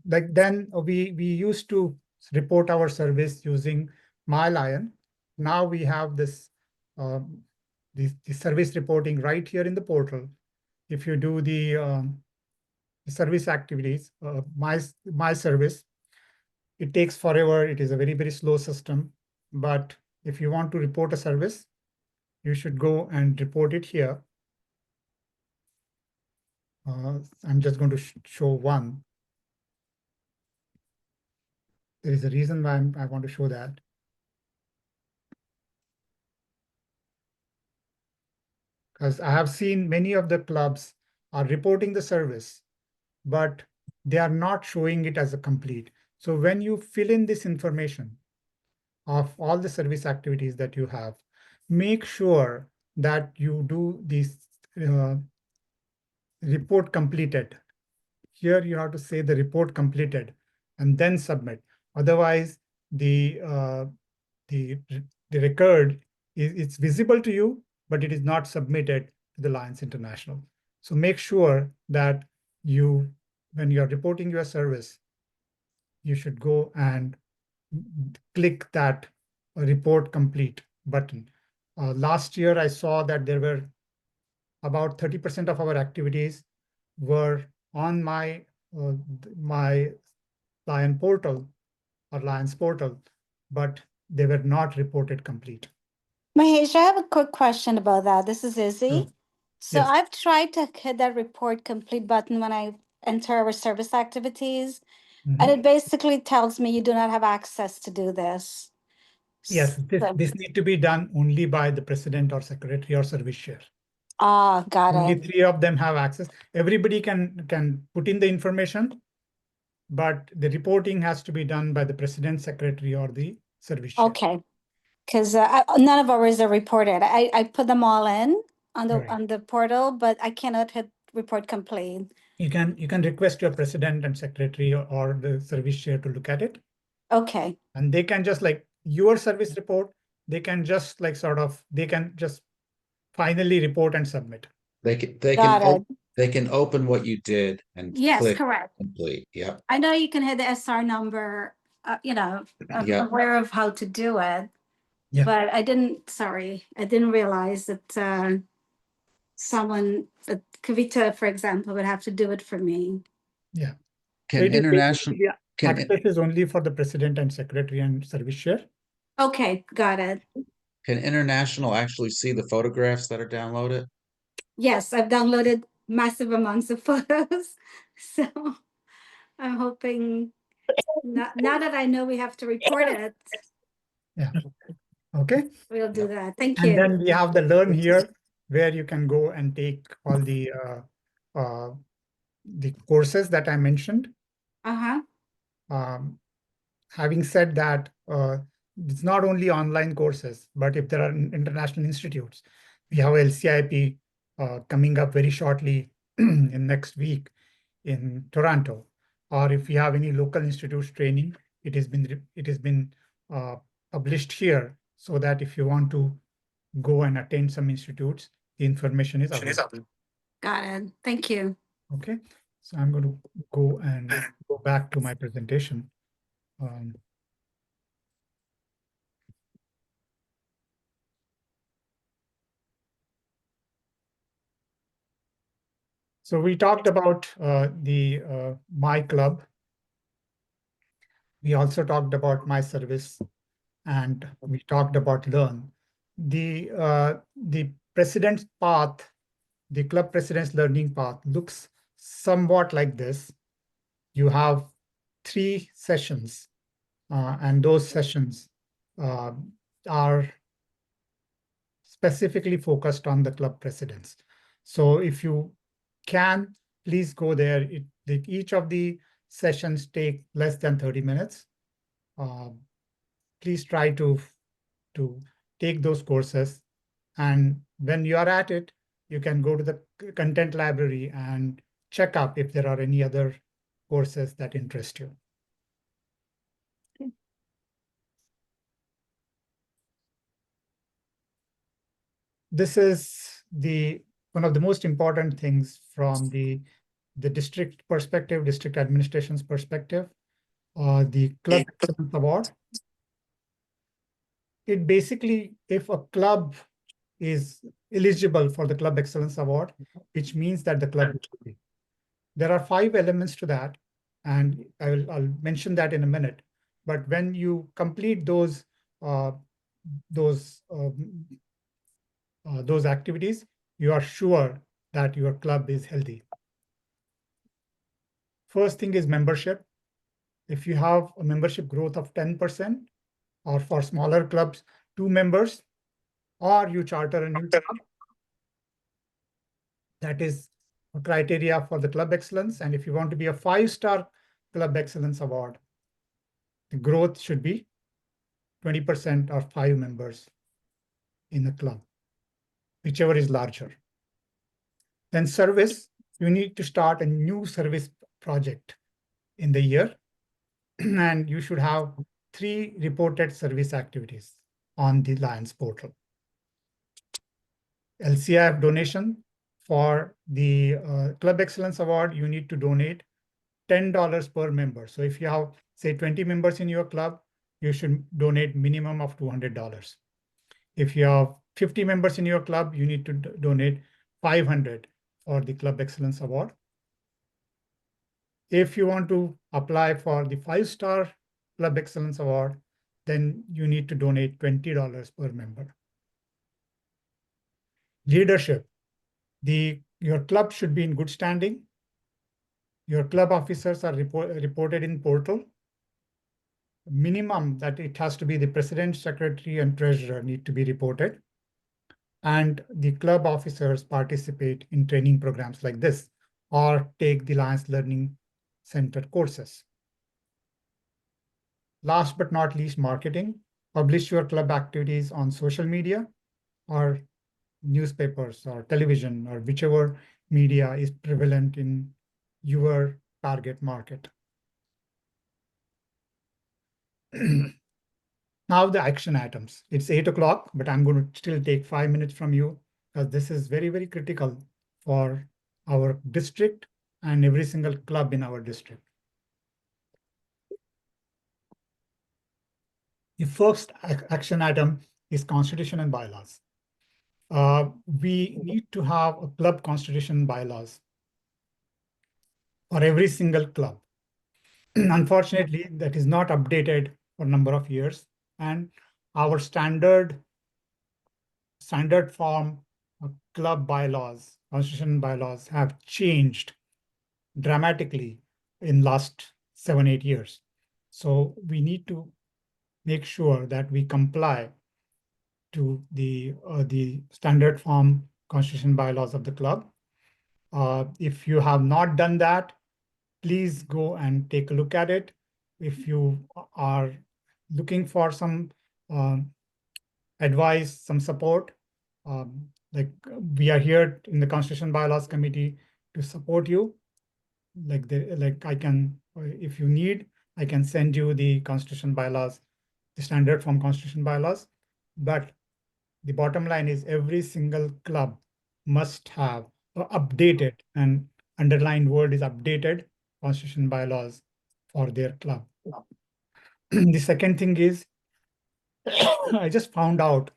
like then we used to report our service using MyLion. Now we have this the service reporting right here in the portal. If you do the service activities, my service, it takes forever. It is a very slow system. But if you want to report a service, you should go and report it here. I'm just going to show one. There is a reason why I want to show that. Because I have seen many of the clubs are reporting the service, but they are not showing it as a complete. So when you fill in this information of all the service activities that you have, make sure that you do this report completed. Here you have to say the report completed and then submit. Otherwise, the record it's visible to you, but it is not submitted to the Lions International. So make sure that when you are reporting your service, you should go and click that report complete button. Last year, I saw that there were about 30% of our activities were on my Lion portal or Lions portal, but they were not reported complete. Mahesh, I have a quick question about that. This is Izzy. Sure. So Yes. I've tried to hit that report complete button when I enter our service activities, and Mhm. it basically tells me you do not have access to do this. Yes, So- this need to be done only by the president or secretary or service chair. Got Only it. 3 of them have access. Everybody can put in the information, but the reporting has to be done by the president, secretary, or the service chair. Okay. Because none of ours are reported. I put them all in on Right. the portal, but I cannot hit report complete. You can request your president and secretary or the service chair to look at it, Okay. and they can just like your service report, they can just like they can just finally report and submit. Got it. They can open what you did and Yes, click correct. complete. Yep. I know you can hit the SR number, I'm Yeah. aware of how to do it. Yeah. But I didn't realize that Kavita, for example, would have to do it for me. Yeah. Can So it is international, basically- can, access is only for the president and secretary and service chair. Okay, got it. can international actually see the photographs that are downloaded? Yes, I've downloaded massive amounts of photos. So I'm hoping now that I know we have to report it, Yeah. Okay. we'll do that. Thank And you. then we have the learn here where you can go and take all the courses that I mentioned. Uh-huh. Having said that, it's not only online courses, but if there are international institutes, we have LCIP coming up very shortly in next week in Toronto. Or if you have any local institutes training, it has been published here so that if you want to go and attend some institutes, the information is available. Got it. Thank you. Okay, so I'm going to go back to my presentation. So we talked about the My Club. We also talked about My Service, and we talked about Learn. The president's path, the club president's learning path looks somewhat like this. You have 3 sessions, and those sessions are specifically focused on the club presidents. So if you can, please go there. Each of the sessions take less than 30 minutes. Please try to take those courses. And when you are at it, you can go to the content library and check up if there are any other courses that interest you. This is one of the most important things from the district perspective, district administration's perspective, the Club Excellence Award. It basically, if a club is eligible for the Club Excellence Award, which means that the club is healthy. There are 5 elements to that, and I'll mention that in a minute. But when you complete those activities, you are sure that your club is healthy. First thing is membership. If you have a membership growth of 10%, or for smaller clubs, 2 members, or you charter a new club, that is a criteria for the Club Excellence. And if you want to be a 5-star Club Excellence Award, the growth should be 20% or 5 members in the club, whichever is larger. Then service, you need to start a new service project in the year, and you should have 3 reported service activities on the Lions portal. LCIF donation. For the Club Excellence Award, you need to donate $10 per member. So if you have, say, 20 members in your club, you should donate minimum of $200. If you have 50 members in your club, you need to donate $500 for the Club Excellence Award. If you want to apply for the 5-star Club Excellence Award, then you need to donate $20 per member. Leadership. Your club should be in good standing. Your club officers are reported in portal. Minimum that it has to be the president, secretary, and treasurer need to be reported. And the club officers participate in training programs like this, or take the Lions Learning Center courses. Last but not least, marketing. Publish your club activities on social media or newspapers or television or whichever media is prevalent in your target market. Now the action items. It's 8 o'clock, but I'm going to still take 5 minutes from you, because this is very, very critical for our district and every single club in our district. The first action item is constitution and bylaws. We need to have a club constitution and bylaws for every single club. Unfortunately, that is not updated for a number of years, and our standard form of club bylaws, constitution bylaws, have changed dramatically in last 7-8 years. So we need to make sure that we comply to the standard form constitution bylaws of the club. If you have not done that, please go and take a look at it. If you are looking for some advice, some support, like we are here in the Constitution Bylaws Committee to support you. I can, if you need, I can send you the Constitution Bylaws, the standard form Constitution Bylaws. But the bottom line is every single club must have updated, and underlined word is updated, Constitution bylaws for their club. The second thing is, I just found out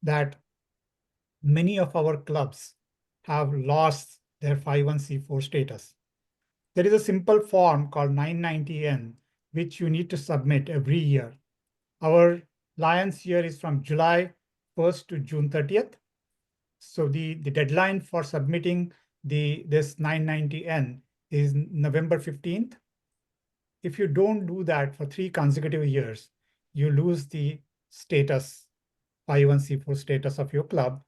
that many of our clubs have lost their 501c4 status. There is a simple form called 990N, which you need to submit every year. Our Lions year is from July 1st to June 30th. So the deadline for submitting this 990N is November 15th. If you don't do that for 3 consecutive years, you lose the status, 501c4 status of your club,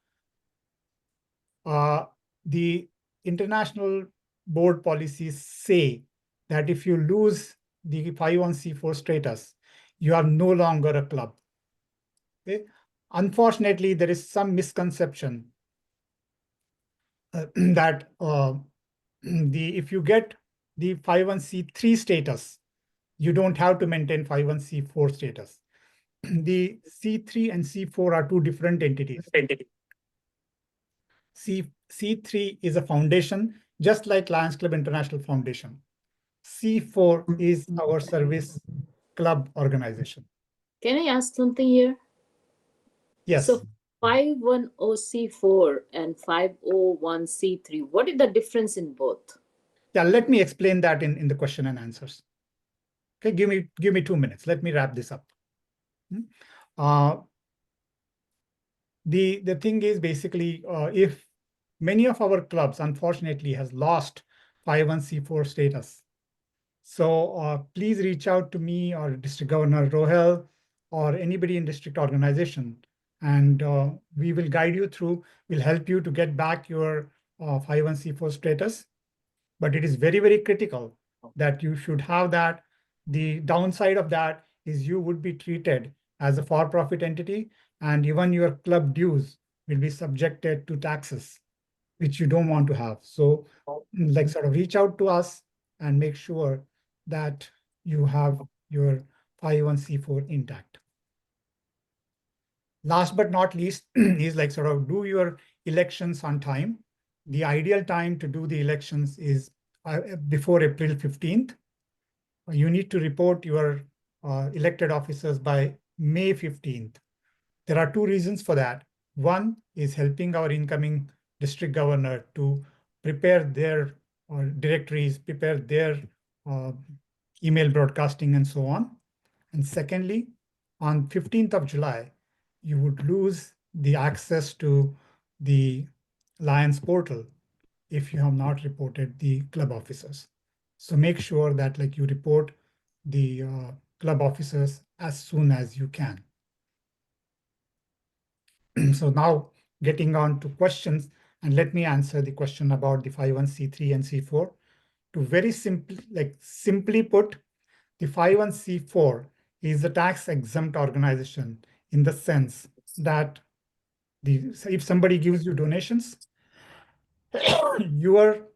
the international board policies say that if you lose the 501c4 status, you are no longer a club. Okay? Unfortunately, there is some misconception that if you get the 501c3 status, you don't have to maintain 501c4 status. The C3 and C4 are two different entities. C3 is a foundation, just like Lions Club International Foundation. C4 is our service club organization. Can I ask something here? Yes. So 510C4 and 501C3, what is the difference in both? Yeah, let me explain that in the question and answers. Okay, give me 2 minutes. Let me wrap this up. The thing is basically, if many of our clubs, unfortunately, has lost 501c4 status. So please reach out to me or District Governor Rohel or anybody in district organization, and we will guide you through, we'll help you to get back your 501c4 status. But it is very, very critical that you should have that. The downside of that is you would be treated as a for-profit entity, and even your club dues will be subjected to taxes, which you don't want to have. So like sort of reach out to us and make sure that you have your 501c4 intact. Last but not least is like sort of do your elections on time. The ideal time to do the elections is before April 15th. You need to report your elected officers by May 15th. There are two reasons for that. One is helping our incoming district governor to prepare their directories, prepare their email broadcasting and so on. And secondly, on 15th of July, you would lose the access to the Lions portal if you have not reported the club officers. So make sure that like you report the club officers as soon as you can. So now getting on to questions, and let me answer the question about the 501c3 and C4. To very simply put, the 501c4 is a tax exempt organization in the sense that if somebody gives you donations, your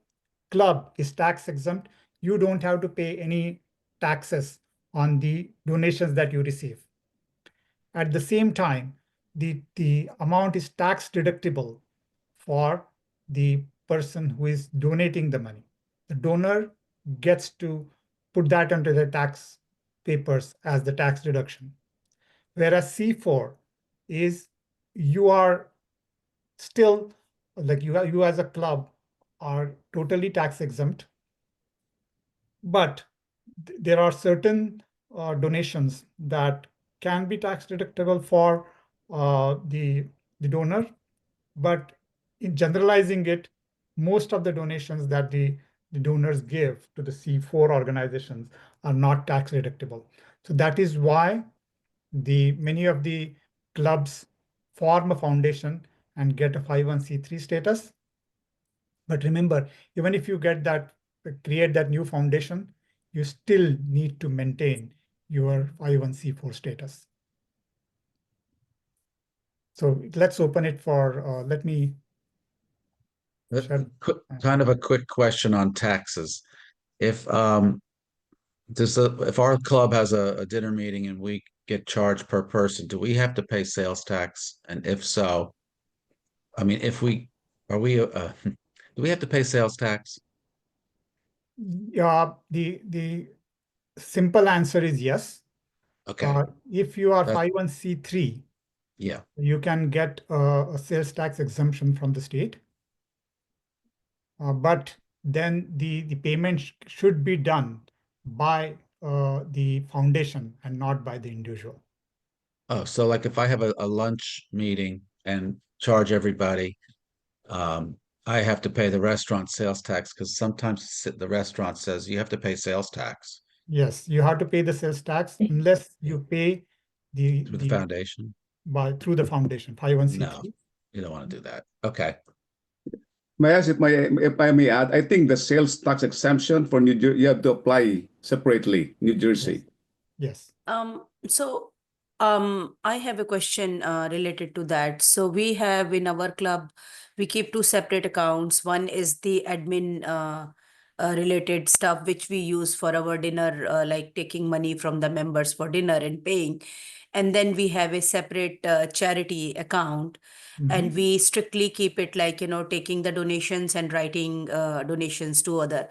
club is tax exempt. You don't have to pay any taxes on the donations that you receive. At the same time, the amount is tax deductible for the person who is donating the money. The donor gets to put that onto their tax papers as the tax deduction. Whereas C4 is you are still like you as a club are totally tax exempt, but there are certain donations that can be tax deductible for the donor, but in generalizing it, most of the donations that the donors give to the C4 organizations are not tax deductible. So that is why many of the clubs form a foundation and get a 501c3 status. But remember, even if you get that, create that new foundation, you still need to maintain your 501c4 status. So let's open it for, let me. Sure. Kind of a quick question on taxes. If if our club has a dinner meeting and we get charged per person, do we have to pay sales tax? And if so, I mean, do we have to pay sales tax? The simple answer is yes. Okay. If you are That's- 501c3, Yeah. you can get a sales tax exemption from the state. But then the payment should be done by the foundation and not by the individual. Oh, so like if I have a lunch meeting and charge everybody, I have to pay the restaurant sales tax because sometimes the restaurant says you have to pay sales tax. Yes, you have to pay the sales tax unless you pay Through the foundation? through the foundation, 501c3. No, you don't want to do that. Okay. May I ask if I may add, I think the sales tax exemption for New Jersey, you have to apply separately, New Jersey. Yes. So I have a question related to that. So we have in our club, we keep two separate accounts. One is the admin related stuff which we use for our dinner, like taking money from the members for dinner and paying. And then we have a separate charity account. And we strictly keep it like, taking the donations and writing donations to other.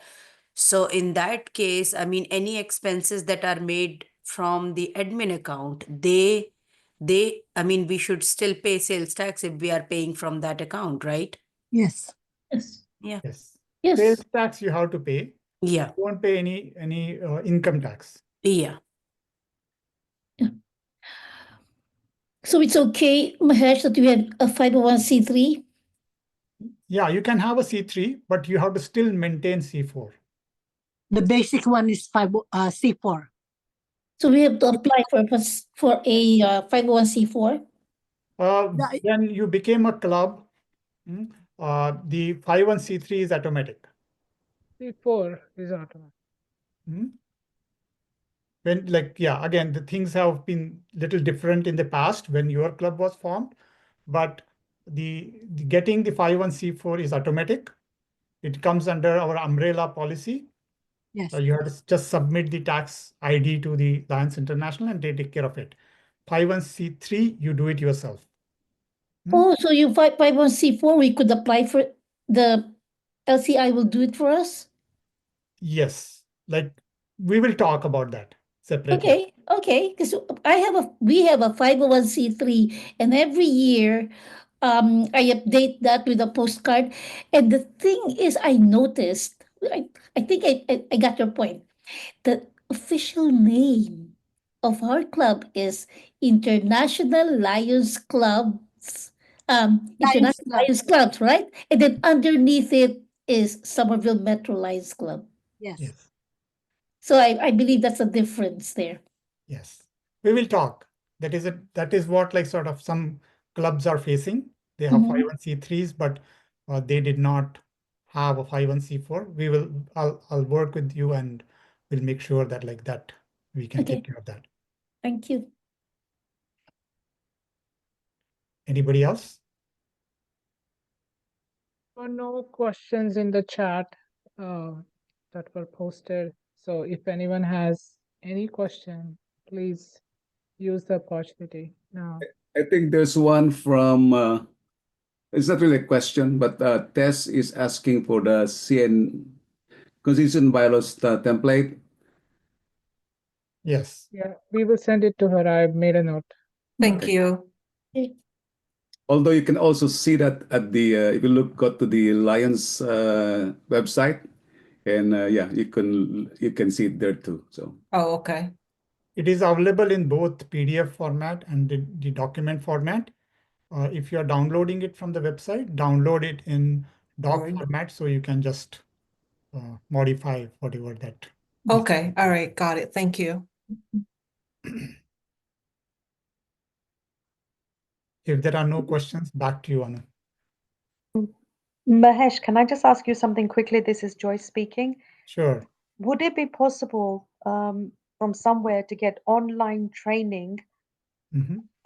So in that case, I mean, any expenses that are made from the admin account, I mean, we should still pay sales tax if we are paying from that account, right? Yes. Yes. Yeah. Yes. Yes. Sales tax you have to pay. Yeah. You won't pay any income tax. Yeah. So it's okay, Mahesh, that you have a 501c3? Yeah, you can have a C3, but you have to still maintain C4. The basic one is C4. So we have to apply for a 501c4? When you became a club, the 501c3 is automatic. C4 is automatic. When again, the things have been little different in the past when your club was formed, but the getting the 501c4 is automatic. It comes under our umbrella policy. Yes. You have to just submit the tax ID to the Lions International and they take care of it. 501c3, you do it yourself. Oh, so you 501c4, we could apply for the LCI will do it for us? Yes, like we will talk about that separately. Okay, because we have a 501c3, and every year I update that with a postcard. And the thing is, I noticed, I think I got your point. The official name of our club is International Lions Clubs. International Club. Lions Clubs, right? And then underneath it is Somerville Metro Lions Club. Yes. Yes, So I believe that's a difference there. yes. We will talk. That is what like sort of some clubs are facing. They have 501c3s, but they did not have a 501c4. I'll work with you and we'll make sure that like that we can Okay. take care of that. Thank you. Anybody else? No questions in the chat that were posted. So if anyone has any question, please use the opportunity now. I think there's one from, it's not really a question, but Tess is asking for the CN Constitution bylaws template. Yes. Yeah, we will send it to her. I've made a note. Thank Okay. you. Okay. Although you can also see that at the, if you go to the Lions website, and yeah, you can see it there too. So Oh, okay. It is available in both PDF format and the document format. If you are downloading it from the website, download it in doc Word. format so you can just modify whatever that. Okay. All right. Got it. Thank you. If there are no questions, back to you, Anu. Mahesh, can I just ask you something quickly? This is Joyce speaking. Sure. Would it be possible from somewhere to get online training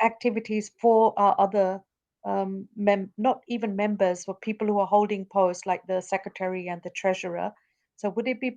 activities for our other not even members, for people who are holding posts like the secretary and the treasurer? So would it be